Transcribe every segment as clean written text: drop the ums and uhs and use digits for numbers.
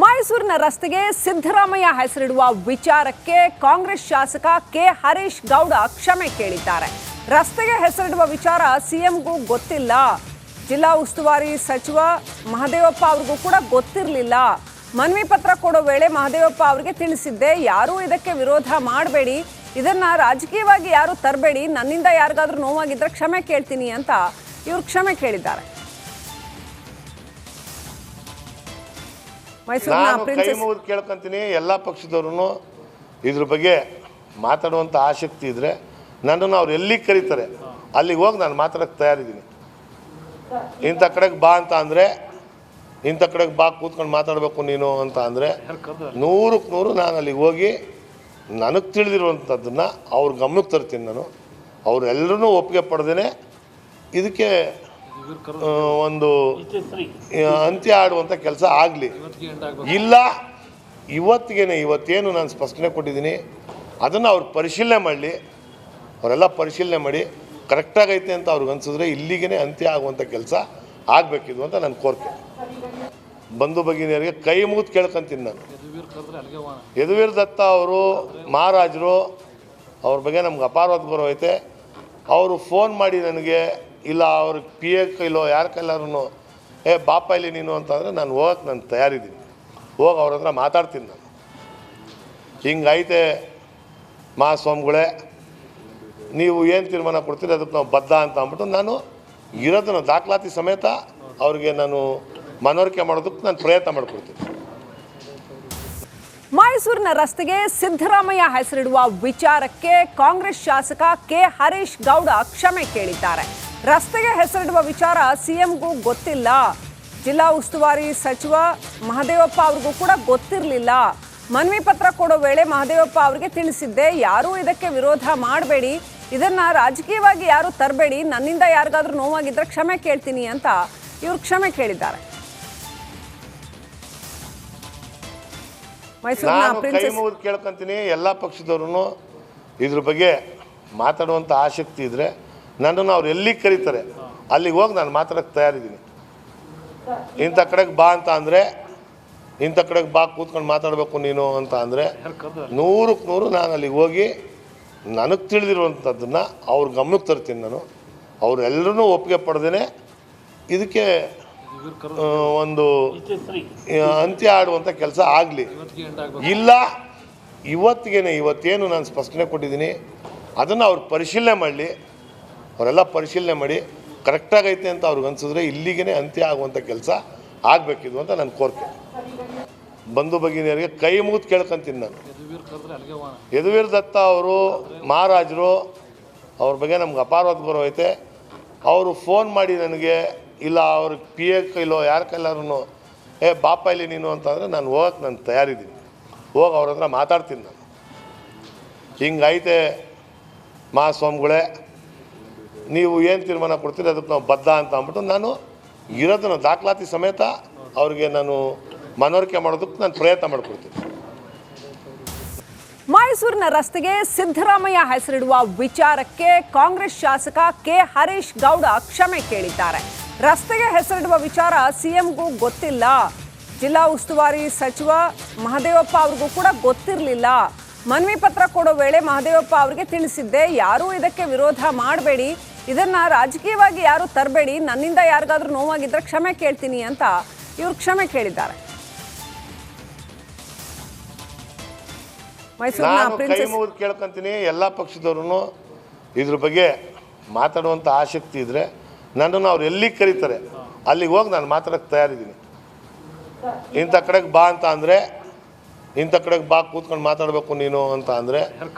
ಮೈಸೂರಿನ ರಸ್ತೆಗೆ ಸಿದ್ದರಾಮಯ್ಯ ಹೆಸರಿಡುವ ವಿಚಾರಕ್ಕೆ ಕಾಂಗ್ರೆಸ್ ಶಾಸಕ ಕೆ ಹರೀಶ್ ಗೌಡ ಕ್ಷಮೆ ಕೇಳಿದ್ದಾರೆ. ರಸ್ತೆಗೆ ಹೆಸರಿಡುವ ವಿಚಾರ ಸಿಎಂಗೂ ಗೊತ್ತಿಲ್ಲ, ಜಿಲ್ಲಾ ಉಸ್ತುವಾರಿ ಸಚಿವ ಮಹದೇವಪ್ಪ ಅವ್ರಿಗೂ ಕೂಡ ಗೊತ್ತಿರಲಿಲ್ಲ. ಮನವಿ ಪತ್ರ ಕೊಡೋ ವೇಳೆ ಮಹದೇವಪ್ಪ ಅವರಿಗೆ ತಿಳಿಸಿದ್ದೆ, ಯಾರೂ ಇದಕ್ಕೆ ವಿರೋಧ ಮಾಡಬೇಡಿ, ಇದನ್ನ ರಾಜಕೀಯವಾಗಿ ಯಾರು ತರಬೇಡಿ, ನನ್ನಿಂದ ಯಾರಿಗಾದ್ರೂ ನೋವಾಗಿದ್ರೆ ಕ್ಷಮೆ ಕೇಳ್ತೀನಿ ಅಂತ ಇವರು ಕ್ಷಮೆ ಕೇಳಿದ್ದಾರೆ. ನಾನು ಕೈ ಮುಗಿದು ಕೇಳ್ಕೊಂತೀನಿ, ಎಲ್ಲ ಪಕ್ಷದವ್ರು ಇದ್ರ ಬಗ್ಗೆ ಮಾತಾಡುವಂಥ ಆಸಕ್ತಿ ಇದ್ದರೆ ನನ್ನನ್ನು ಅವ್ರು ಎಲ್ಲಿಗೆ ಕರೀತಾರೆ ಅಲ್ಲಿಗೆ ಹೋಗಿ ನಾನು ಮಾತಾಡೋಕ್ಕೆ ತಯಾರಿದ್ದೀನಿ. ಇಂಥ ಕಡೆಗೆ ಬಾ ಅಂತ ಅಂದರೆ, ಇಂಥ ಕಡೆಗೆ ಬಾ ಕೂತ್ಕೊಂಡು ಮಾತಾಡಬೇಕು ನೀನು ಅಂತ ಅಂದರೆ 100ಕ್ಕೆ 100 ನಾನು ಅಲ್ಲಿಗೆ ಹೋಗಿ ನನಗೆ ತಿಳಿದಿರುವಂಥದ್ದನ್ನು ಅವ್ರ ಗಮನಕ್ಕೆ ತರ್ತೀನಿ. ನಾನು ಅವರೆಲ್ಲರೂ ಒಪ್ಪಿಗೆ ಪಡೆದೇನೆ ಇದಕ್ಕೆ ಒಂದು ಅಂತ್ಯ ಆಡುವಂಥ ಕೆಲಸ ಆಗಲಿ. ಇಲ್ಲ, ಇವತ್ತೇನು ನಾನು ಸ್ಪಷ್ಟನೆ ಕೊಟ್ಟಿದ್ದೀನಿ ಅದನ್ನು ಅವ್ರು ಪರಿಶೀಲನೆ ಮಾಡಲಿ, ಅವರೆಲ್ಲ ಪರಿಶೀಲನೆ ಮಾಡಿ ಕರೆಕ್ಟಾಗೈತೆ ಅಂತ ಅವ್ರಿಗೆ ಅನಿಸಿದ್ರೆ ಇಲ್ಲಿಗೇ ಅಂತ್ಯ ಆಗುವಂಥ ಕೆಲಸ ಆಗಬೇಕಿದು ಅಂತ ನನ್ನ ಕೋರಿಕೆ. ಬಂಧು ಭಗಿನಿಯರಿಗೆ ಕೈ ಮುಗಿದು ಕೇಳ್ಕೊಂತೀನಿ ನಾನು. ಯದುವೀರ್ ದತ್ತ ಅವರು ಮಹಾರಾಜರು, ಅವ್ರ ಬಗ್ಗೆ ನಮ್ಗೆ ಅಪಾರವಾದ ಗೌರವ ಐತೆ. ಅವರು ಫೋನ್ ಮಾಡಿ ನನಗೆ, ಇಲ್ಲ ಅವ್ರ ಪಿ ಎ ಕೈಲೋ ಯಾರ ಕೈಲಾರು ಬಾಪ ಇಲ್ಲಿ ನೀನು ಅಂತಂದರೆ ನಾನು ಹೋಗಕ್ಕೆ ನಾನು ತಯಾರಿದ್ದೀನಿ, ಹೋಗಿ ಅವ್ರ ಹತ್ರ ಮಾತಾಡ್ತೀನಿ. ನಾನು ಹಿಂಗೈತೆ ಮಹಾಸ್ವಾಮಿಗಳೇ, ನೀವು ಏನು ತೀರ್ಮಾನ ಕೊಡ್ತೀರಿ ಅದಕ್ಕೆ ನಾವು ಬದ್ಧ ಅಂತ ಅಂದ್ಬಿಟ್ಟು ನಾನು ಇರೋದನ್ನು ದಾಖಲಾತಿ ಸಮೇತ ಅವ್ರಿಗೆ ನಾನು ಮನವರಿಕೆ ಮಾಡೋದಕ್ಕೆ ನಾನು ಪ್ರಯತ್ನ ಮಾಡ್ಕೊಡ್ತೀನಿ. ಮೈಸೂರಿನ ರಸ್ತೆಗೆ ಸಿದ್ದರಾಮಯ್ಯ ಹೆಸರಿಡುವ ವಿಚಾರಕ್ಕೆ ಕಾಂಗ್ರೆಸ್ ಶಾಸಕ ಕೆ ಹರೀಶ್ ಗೌಡ ಕ್ಷಮೆ ಕೇಳಿದ್ದಾರೆ. ರಸ್ತೆಗೆ ಹೆಸರಿಡುವ ವಿಚಾರ ಸಿಎಂಗೂ ಗೊತ್ತಿಲ್ಲ, ಜಿಲ್ಲಾ ಉಸ್ತುವಾರಿ ಸಚಿವ ಮಹದೇವಪ್ಪ ಅವ್ರಿಗೂ ಕೂಡ ಗೊತ್ತಿರಲಿಲ್ಲ. ಮನವಿ ಪತ್ರ ಕೊಡೋ ವೇಳೆ ಮಹದೇವಪ್ಪ ಅವರಿಗೆ ತಿಳಿಸಿದ್ದೆ, ಯಾರೂ ಇದಕ್ಕೆ ವಿರೋಧ ಮಾಡಬೇಡಿ, ಇದನ್ನ ರಾಜಕೀಯವಾಗಿ ಯಾರು ತರಬೇಡಿ, ನನ್ನಿಂದ ಯಾರಿಗಾದ್ರೂ ನೋವಾಗಿದ್ರೆ ಕ್ಷಮೆ ಕೇಳ್ತೀನಿ ಅಂತ ಇವರು ಕ್ಷಮೆ ಕೇಳಿದ್ದಾರೆ. ನಾನು ಕೈ ಮುಗಿದು ಕೇಳ್ಕೊಂತೀನಿ, ಎಲ್ಲ ಪಕ್ಷದವ್ರು ಇದ್ರ ಬಗ್ಗೆ ಮಾತಾಡುವಂಥ ಆಸಕ್ತಿ ಇದ್ದರೆ ನನ್ನನ್ನು ಅವ್ರು ಎಲ್ಲಿಗೆ ಕರೀತಾರೆ ಅಲ್ಲಿಗೆ ಹೋಗಿ ನಾನು ಮಾತಾಡೋಕ್ಕೆ ತಯಾರಿದ್ದೀನಿ. ಇಂಥ ಕಡೆಗೆ ಬಾ ಅಂತ ಅಂದರೆ, ಇಂಥ ಕಡೆಗೆ ಬಾ ಕೂತ್ಕೊಂಡು ಮಾತಾಡಬೇಕು ನೀನು ಅಂತ ಅಂದರೆ 100ಕ್ಕೆ 100 ನಾನು ಅಲ್ಲಿಗೆ ಹೋಗಿ ನನಗೆ ತಿಳಿದಿರುವಂಥದ್ದನ್ನು ಅವ್ರ ಗಮನಕ್ಕೆ ತರ್ತೀನಿ. ನಾನು ಅವರೆಲ್ಲರೂ ಒಪ್ಪಿಗೆ ಪಡೆದೇನೆ ಇದಕ್ಕೆ ಒಂದು ಅಂತ್ಯ ಆಡುವಂಥ ಕೆಲಸ ಆಗಲಿ. ಇಲ್ಲ, ಇವತ್ತೇನು ನಾನು ಸ್ಪಷ್ಟನೆ ಕೊಟ್ಟಿದ್ದೀನಿ ಅದನ್ನು ಅವ್ರು ಪರಿಶೀಲನೆ ಮಾಡಲಿ, ಅವರೆಲ್ಲ ಪರಿಶೀಲನೆ ಮಾಡಿ ಕರೆಕ್ಟಾಗೈತೆ ಅಂತ ಅವ್ರಿಗೆ ಅನಿಸಿದ್ರೆ ಇಲ್ಲಿಗೇ ಅಂತ್ಯ ಆಗುವಂಥ ಕೆಲಸ ಆಗಬೇಕಿದು ಅಂತ ನನ್ನ ಕೋರಿಕೆ. ಬಂಧು ಭಗಿನಿಯರಿಗೆ ಕೈ ಮುಗಿದು ಕೇಳ್ಕೊಂತೀನಿ ನಾನು. ಯದುವೀರ್ ದತ್ತ ಅವರು ಮಹಾರಾಜರು, ಅವ್ರ ಬಗ್ಗೆ ನಮ್ಗೆ ಅಪಾರವಾದ ಗೌರವ ಐತೆ. ಅವರು ಫೋನ್ ಮಾಡಿ ನನಗೆ, ಇಲ್ಲ ಅವ್ರ ಪಿ ಎ ಕೈಲೋ ಯಾರ ಕೈಲಾರು ಬಾಪ ಇಲ್ಲಿ ನೀನು ಅಂತಂದರೆ ನಾನು ಹೋಗಕ್ಕೆ ನಾನು ತಯಾರಿದ್ದೀನಿ, ಹೋಗಿ ಅವ್ರ ಹತ್ರ ಮಾತಾಡ್ತೀನಿ. ನಾನು ಹಿಂಗೈತೆ ಮಹಾಸ್ವಾಮಿಗಳೇ, ನೀವು ಏನು ತೀರ್ಮಾನ ಕೊಡ್ತೀರಿ ಅದಕ್ಕೆ ನಾವು ಬದ್ಧ ಅಂತ ಅಂದ್ಬಿಟ್ಟು ನಾನು ಇರೋದನ್ನು ದಾಖಲಾತಿ ಸಮೇತ ಅವ್ರಿಗೆ ನಾನು ಮನವರಿಕೆ ಮಾಡೋದಕ್ಕೆ ನಾನು ಪ್ರಯತ್ನ ಮಾಡ್ಕೊಡ್ತೀನಿ. ಮೈಸೂರಿನ ರಸ್ತೆಗೆ ಸಿದ್ದರಾಮಯ್ಯ ಹೆಸರಿಡುವ ವಿಚಾರಕ್ಕೆ ಕಾಂಗ್ರೆಸ್ ಶಾಸಕ ಕೆ ಹರೀಶ್ ಗೌಡ ಕ್ಷಮೆ ಕೇಳಿದ್ದಾರೆ. ರಸ್ತೆಗೆ ಹೆಸರಿಡುವ ವಿಚಾರ ಸಿಎಂಗೂ ಗೊತ್ತಿಲ್ಲ, ಜಿಲ್ಲಾ ಉಸ್ತುವಾರಿ ಸಚಿವ ಮಹದೇವಪ್ಪ ಅವ್ರಿಗೂ ಕೂಡ ಗೊತ್ತಿರಲಿಲ್ಲ. ಮನವಿ ಪತ್ರ ಕೊಡೋ ವೇಳೆ ಮಹದೇವಪ್ಪ ಅವರಿಗೆ ತಿಳಿಸಿದ್ದೆ, ಯಾರೂ ಇದಕ್ಕೆ ವಿರೋಧ ಮಾಡಬೇಡಿ, ಇದನ್ನ ರಾಜಕೀಯವಾಗಿ ಯಾರು ತರಬೇಡಿ, ನನ್ನಿಂದ ಯಾರಿಗಾದ್ರೂ ನೋವಾಗಿದ್ರೆ ಕ್ಷಮೆ ಕೇಳ್ತೀನಿ ಅಂತ ಇವರು ಕ್ಷಮೆ ಕೇಳಿದ್ದಾರೆ. ನಾನು ಕೈ ಮುಗಿದು ಕೇಳ್ಕೊಂತೀನಿ, ಎಲ್ಲ ಪಕ್ಷದವ್ರು ಇದ್ರ ಬಗ್ಗೆ ಮಾತಾಡುವಂಥ ಆಸಕ್ತಿ ಇದ್ದರೆ ನನ್ನನ್ನು ಅವ್ರು ಎಲ್ಲಿಗೆ ಕರೀತಾರೆ ಅಲ್ಲಿಗೆ ಹೋಗಿ ನಾನು ಮಾತಾಡೋಕ್ಕೆ ತಯಾರಿದ್ದೀನಿ. ಇಂಥ ಕಡೆಗೆ ಬಾ ಅಂತ ಅಂದರೆ, ಇಂಥ ಕಡೆಗೆ ಬಾ ಕೂತ್ಕೊಂಡು ಮಾತಾಡಬೇಕು ನೀನು ಅಂತ ಅಂದರೆ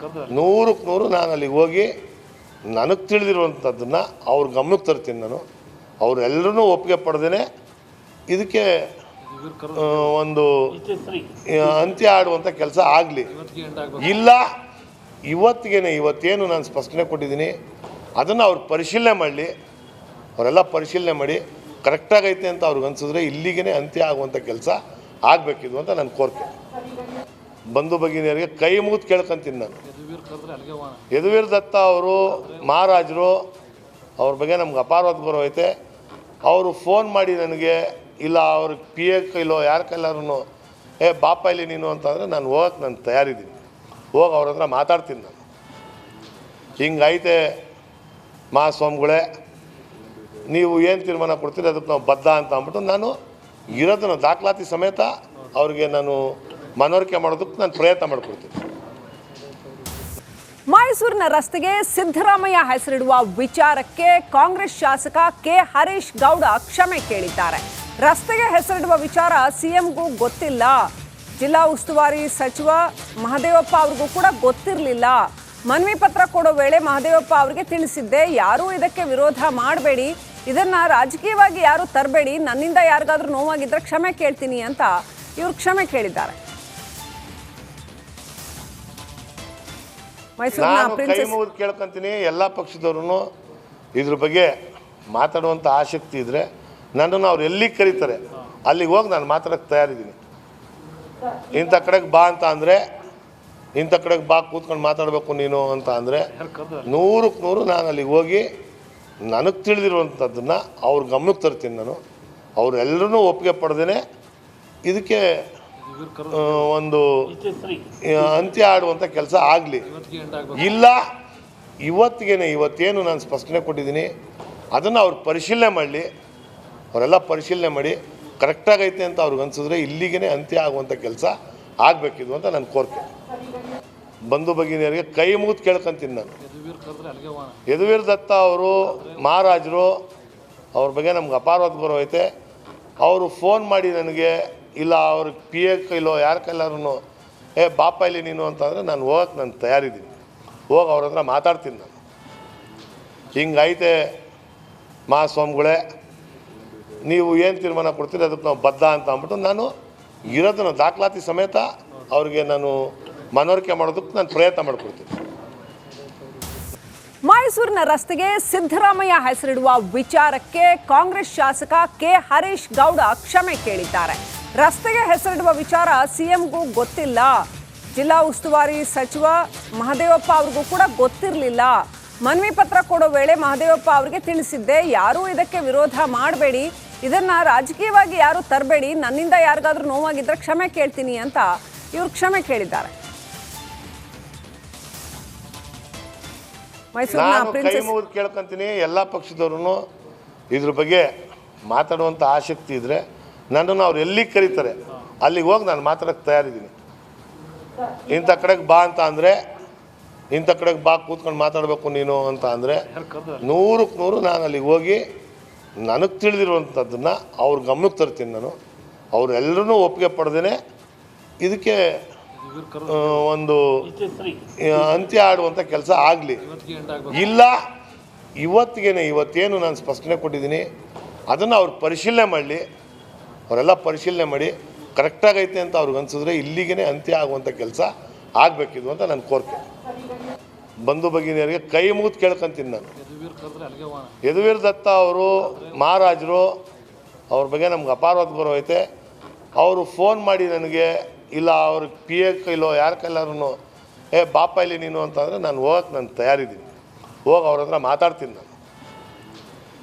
100ಕ್ಕೆ 100 ನಾನು ಅಲ್ಲಿಗೆ ಹೋಗಿ ನನಗೆ ತಿಳಿದಿರುವಂಥದ್ದನ್ನು ಅವ್ರ ಗಮನಕ್ಕೆ ತರ್ತೀನಿ. ನಾನು ಅವರೆಲ್ಲರೂ ಒಪ್ಪಿಗೆ ಪಡೆದೇನೆ ಇದಕ್ಕೆ ಒಂದು ಅಂತ್ಯ ಆಡುವಂಥ ಕೆಲಸ ಆಗಲಿ. ಇಲ್ಲ, ಇವತ್ತೇನು ನಾನು ಸ್ಪಷ್ಟನೆ ಕೊಟ್ಟಿದ್ದೀನಿ ಅದನ್ನು ಅವ್ರು ಪರಿಶೀಲನೆ ಮಾಡಲಿ, ಅವರೆಲ್ಲ ಪರಿಶೀಲನೆ ಮಾಡಿ ಕರೆಕ್ಟಾಗೈತೆ ಅಂತ ಅವ್ರಿಗೆ ಅನಿಸಿದ್ರೆ ಇಲ್ಲಿಗೇ ಅಂತ್ಯ ಆಗುವಂಥ ಕೆಲಸ ಆಗಬೇಕಿದು ಅಂತ ನನ್ನ ಕೋರಿಕೆ. ಬಂಧು ಭಗಿನಿಯರಿಗೆ ಕೈ ಮುಗಿದು ಕೇಳ್ಕೊಂತೀನಿ ನಾನು. ಯದುವೀರ್ ದತ್ತ ಅವರು ಮಹಾರಾಜರು, ಅವ್ರ ಬಗ್ಗೆ ನಮ್ಗೆ ಅಪಾರವಾದ ಗೌರವ ಐತೆ. ಅವರು ಫೋನ್ ಮಾಡಿ ನನಗೆ, ಇಲ್ಲ ಅವ್ರ ಪಿ ಎ ಕೈಲೋ ಯಾರ ಕೈಲಾರು ಬಾಪ ಇಲ್ಲಿ ನೀನು ಅಂತಂದರೆ ನಾನು ಹೋಗಕ್ಕೆ ನಾನು ತಯಾರಿದ್ದೀನಿ, ಹೋಗಿ ಅವ್ರ ಹತ್ರ ಮಾತಾಡ್ತೀನಿ. ನಾನು ಹಿಂಗೈತೆ ಮಹಾಸ್ವಾಮಿಗಳೇ, ನೀವು ಏನು ತೀರ್ಮಾನ ಕೊಡ್ತೀರಿ ಅದಕ್ಕೆ ನಾವು ಬದ್ಧ ಅಂತ ಅಂದ್ಬಿಟ್ಟು ನಾನು ಇರೋದನ್ನು ದಾಖಲಾತಿ ಸಮೇತ ಅವ್ರಿಗೆ ನಾನು ಮನವರಿಕೆ ಮಾಡೋದಕ್ಕೆ ನಾನು ಪ್ರಯತ್ನ ಮಾಡಿಕೊಡ್ತೀನಿ. ಮೈಸೂರಿನ ರಸ್ತೆಗೆ ಸಿದ್ದರಾಮಯ್ಯ ಹೆಸರಿಡುವ ವಿಚಾರಕ್ಕೆ ಕಾಂಗ್ರೆಸ್ ಶಾಸಕ ಕೆ ಹರೀಶ್ ಗೌಡ ಕ್ಷಮೆ ಕೇಳಿದ್ದಾರೆ. ರಸ್ತೆಗೆ ಹೆಸರಿಡುವ ವಿಚಾರ ಸಿಎಂಗೂ ಗೊತ್ತಿಲ್ಲ, ಜಿಲ್ಲಾ ಉಸ್ತುವಾರಿ ಸಚಿವ ಮಹದೇವಪ್ಪ ಅವ್ರಿಗೂ ಕೂಡ ಗೊತ್ತಿರಲಿಲ್ಲ. ಮನವಿ ಪತ್ರ ಕೊಡೋ ವೇಳೆ ಮಹದೇವಪ್ಪ ಅವರಿಗೆ ತಿಳಿಸಿದ್ದೆ, ಯಾರೂ ಇದಕ್ಕೆ ವಿರೋಧ ಮಾಡಬೇಡಿ, ಇದನ್ನ ರಾಜಕೀಯವಾಗಿ ಯಾರು ತರಬೇಡಿ, ನನ್ನಿಂದ ಯಾರಿಗಾದ್ರೂ ನೋವಾಗಿದ್ರೆ ಕ್ಷಮೆ ಕೇಳ್ತೀನಿ ಅಂತ ಇವರು ಕ್ಷಮೆ ಕೇಳಿದ್ದಾರೆ. ನಾನು ಕೈ ಮುಗಿದು ಕೇಳ್ಕೊಂತೀನಿ, ಎಲ್ಲ ಪಕ್ಷದವ್ರು ಇದ್ರ ಬಗ್ಗೆ ಮಾತಾಡುವಂಥ ಆಸಕ್ತಿ ಇದ್ದರೆ ನನ್ನನ್ನು ಅವ್ರು ಎಲ್ಲಿಗೆ ಕರೀತಾರೆ ಅಲ್ಲಿಗೆ ಹೋಗಿ ನಾನು ಮಾತಾಡೋಕ್ಕೆ ತಯಾರಿದ್ದೀನಿ. ಇಂಥ ಕಡೆಗೆ ಬಾ ಅಂತ ಅಂದರೆ, ಇಂಥ ಕಡೆಗೆ ಬಾ ಕೂತ್ಕೊಂಡು ಮಾತಾಡಬೇಕು ನೀನು ಅಂತ ಅಂದರೆ 100ಕ್ಕೆ 100 ನಾನು ಅಲ್ಲಿಗೆ ಹೋಗಿ ನನಗೆ ತಿಳಿದಿರುವಂಥದ್ದನ್ನು ಅವ್ರ ಗಮನಕ್ಕೆ ತರ್ತೀನಿ. ನಾನು ಅವರೆಲ್ಲರೂ ಒಪ್ಪಿಗೆ ಪಡೆದೇ ಇದಕ್ಕೆ ಒಂದು ಅಂತ್ಯ ಆಡುವಂಥ ಕೆಲಸ ಆಗಲಿ. ಇಲ್ಲ ಇವತ್ತೇನು ನಾನು ಸ್ಪಷ್ಟನೆ ಕೊಟ್ಟಿದ್ದೀನಿ ಅದನ್ನು ಅವ್ರು ಪರಿಶೀಲನೆ ಮಾಡಲಿ, ಅವರೆಲ್ಲ ಪರಿಶೀಲನೆ ಮಾಡಿ ಕರೆಕ್ಟಾಗೈತೆ ಅಂತ ಅವ್ರಿಗೆ ಅನಿಸಿದ್ರೆ ಇಲ್ಲಿಗೇ ಅಂತ್ಯ ಆಗುವಂಥ ಕೆಲಸ ಆಗಬೇಕಿದು ಅಂತ ನನ್ನ ಕೋರಿಕೆ. ಬಂಧು ಭಗಿನಿಯರಿಗೆ ಕೈ ಮುಗಿದು ಕೇಳ್ಕೊಂತೀನಿ. ನಾನು ಯದುವೀರ್ ದತ್ತ ಅವರು ಮಹಾರಾಜರು, ಅವ್ರ ಬಗ್ಗೆ ನಮ್ಗೆ ಅಪಾರವಾದ ಗೌರವ ಐತೆ. ಅವರು ಫೋನ್ ಮಾಡಿ ನನಗೆ, ಇಲ್ಲ ಅವ್ರ ಪಿ ಎ ಕೈಲೋ ಯಾರ ಕೈಲಾರು ಬಾಪ ಇಲ್ಲಿ ನೀನು ಅಂತಂದರೆ ನಾನು ಹೋಗಕ್ಕೆ ನಾನು ತಯಾರಿದ್ದೀನಿ, ಹೋಗಿ ಅವ್ರ ಹತ್ರ ಮಾತಾಡ್ತೀನಿ. ನಾನು ಹಿಂಗೈತೆ ಮಹಾಸ್ವಾಮಿಗಳೇ, ನೀವು ಏನು ತೀರ್ಮಾನ ಕೊಡ್ತೀರಿ ಅದಕ್ಕೆ ನಾವು ಬದ್ಧ ಅಂತ ಅಂದ್ಬಿಟ್ಟು ನಾನು ಇರೋದನ್ನು ದಾಖಲಾತಿ ಸಮೇತ ಅವ್ರಿಗೆ ನಾನು ಮನವರಿಕೆ ಮಾಡೋದಕ್ಕೆ ನಾನು ಪ್ರಯತ್ನ ಮಾಡಿಕೊಡ್ತೀನಿ. ಮೈಸೂರಿನ ರಸ್ತೆಗೆ ಸಿದ್ದರಾಮಯ್ಯ ಹೆಸರಿಡುವ ವಿಚಾರಕ್ಕೆ ಕಾಂಗ್ರೆಸ್ ಶಾಸಕ ಕೆ ಹರೀಶ್ ಗೌಡ ಕ್ಷಮೆ ಕೇಳಿದ್ದಾರೆ. ರಸ್ತೆಗೆ ಹೆಸರಿಡುವ ವಿಚಾರ ಸಿಎಂಗೂ ಗೊತ್ತಿಲ್ಲ, ಜಿಲ್ಲಾ ಉಸ್ತುವಾರಿ ಸಚಿವ ಮಹದೇವಪ್ಪ ಅವ್ರಿಗೂ ಕೂಡ ಗೊತ್ತಿರಲಿಲ್ಲ. ಮನವಿ ಪತ್ರ ಕೊಡೋ ವೇಳೆ ಮಹದೇವಪ್ಪ ಅವರಿಗೆ ತಿಳಿಸಿದ್ದೆ, ಯಾರೂ ಇದಕ್ಕೆ ವಿರೋಧ ಮಾಡಬೇಡಿ, ಇದನ್ನ ರಾಜಕೀಯವಾಗಿ ಯಾರು ತರಬೇಡಿ, ನನ್ನಿಂದ ಯಾರಿಗಾದ್ರೂ ನೋವಾಗಿದ್ರೆ ಕ್ಷಮೆ ಕೇಳ್ತೀನಿ ಅಂತ ಇವರು ಕ್ಷಮೆ ಕೇಳಿದ್ದಾರೆ. ನಾನು ಕೈ ಮುಗಿದು ಕೇಳ್ಕೊಂತೀನಿ, ಎಲ್ಲ ಪಕ್ಷದವ್ರು ಇದ್ರ ಬಗ್ಗೆ ಮಾತಾಡುವಂಥ ಆಸಕ್ತಿ ಇದ್ದರೆ ನನ್ನನ್ನು ಅವ್ರು ಎಲ್ಲಿಗೆ ಕರೀತಾರೆ ಅಲ್ಲಿಗೆ ಹೋಗಿ ನಾನು ಮಾತಾಡೋಕ್ಕೆ ತಯಾರಿದ್ದೀನಿ. ಇಂಥ ಕಡೆಗೆ ಬಾ ಅಂತ ಅಂದರೆ, ಇಂಥ ಕಡೆಗೆ ಬಾ ಕೂತ್ಕೊಂಡು ಮಾತಾಡಬೇಕು ನೀನು ಅಂತ ಅಂದರೆ 100ಕ್ಕೆ 100 ನಾನು ಅಲ್ಲಿಗೆ ಹೋಗಿ ನನಗೆ ತಿಳಿದಿರುವಂಥದ್ದನ್ನು ಅವ್ರ ಗಮನಕ್ಕೆ ತರ್ತೀನಿ. ನಾನು ಅವರೆಲ್ಲರೂ ಒಪ್ಪಿಗೆ ಪಡೆದೇ ಇದಕ್ಕೆ ಒಂದು ಅಂತ್ಯ ಆಡುವಂಥ ಕೆಲಸ ಆಗಲಿ. ಇಲ್ಲ ಇವತ್ತೇನು ನಾನು ಸ್ಪಷ್ಟನೆ ಕೊಟ್ಟಿದ್ದೀನಿ ಅದನ್ನು ಅವ್ರು ಪರಿಶೀಲನೆ ಮಾಡಲಿ, ಅವರೆಲ್ಲ ಪರಿಶೀಲನೆ ಮಾಡಿ ಕರೆಕ್ಟಾಗೈತೆ ಅಂತ ಅವ್ರಿಗೆ ಅನಿಸಿದ್ರೆ ಇಲ್ಲಿಗೇ ಅಂತ್ಯ ಆಗುವಂಥ ಕೆಲಸ ಆಗಬೇಕಿದು ಅಂತ ನನ್ನ ಕೋರಿಕೆ. ಬಂಧು ಭಗಿನಿಯರಿಗೆ ಕೈ ಮುಗಿದು ಕೇಳ್ಕೊಂತೀನಿ. ನಾನು ಯದುವೀರ್ ದತ್ತ ಅವರು ಮಹಾರಾಜರು, ಅವ್ರ ಬಗ್ಗೆ ನಮ್ಗೆ ಅಪಾರವಾದ ಗೌರವ ಐತೆ. ಅವರು ಫೋನ್ ಮಾಡಿ ನನಗೆ, ಇಲ್ಲ ಅವ್ರ ಪಿ ಎ ಕೈಲೋ ಯಾರ ಕೈಲಾರು ಬಾಪ ಇಲ್ಲಿ ನೀನು ಅಂತಂದರೆ ನಾನು ಹೋಗಕ್ಕೆ ನಾನು ತಯಾರಿದ್ದೀನಿ, ಹೋಗಿ ಅವ್ರ ಹತ್ರ ಮಾತಾಡ್ತೀನಿ. ನಾನು